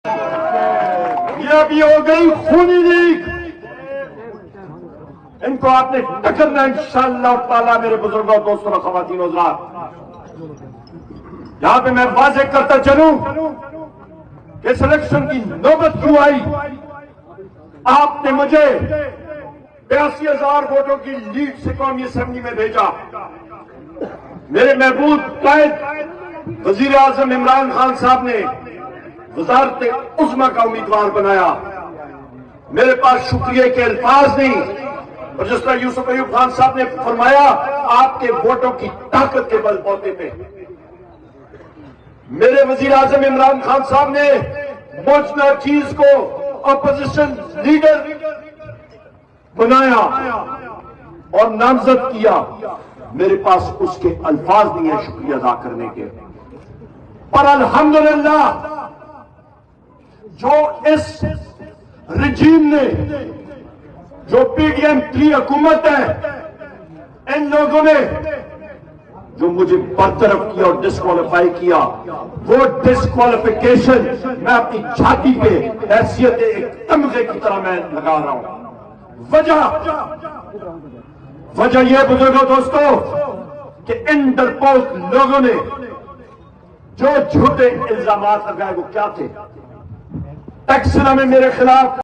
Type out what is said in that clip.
ये अभी हो गई खूनी लीक। इनको आपने टक्करना इंशाअल्लाह ताला। मेरे बुजुर्गों, दोस्तों, ख़वातीन, हज़रात, यहां पे मैं वाज़ेह करता चलूं कि सिलेक्शन की नौबत क्यों आई। आपने मुझे 82,000 वोटों की लीड से कौमी असेंबली में भेजा। मेरे महबूब कायद वजीर आजम इमरान खान साहब ने वज़ारत उज़्मा का उम्मीदवार बनाया। मेरे पास शुक्रिया के अल्फाज नहीं, और जिस तरह यूसुफ अयूब खान साहब ने फरमाया, आपके वोटों की ताकत के बलबूते पे मेरे वजीर आजम इमरान खान साहब ने मौजूदा चीज को अपोजिशन लीडर बनाया और नामजद किया। मेरे पास उसके अल्फाज नहीं है शुक्रिया अदा करने के। पर अल्हम्दुलिल्लाह जो इस रिजीम ने, जो पीडीएम की हुकूमत है, इन लोगों ने जो मुझे बरतरफ किया और डिस्क्वालीफाई किया, वो डिस्क्वालिफिकेशन मैं अपनी छाती पे हैसियत एक तमगे की तरह मैं लगा रहा हूं। वजह यह, बुजुर्गों, दोस्तों, कि इन डरपोक लोगों ने जो झूठे इल्जामात लगाए वो क्या थे। टैक्सला में मेरे खिलाफ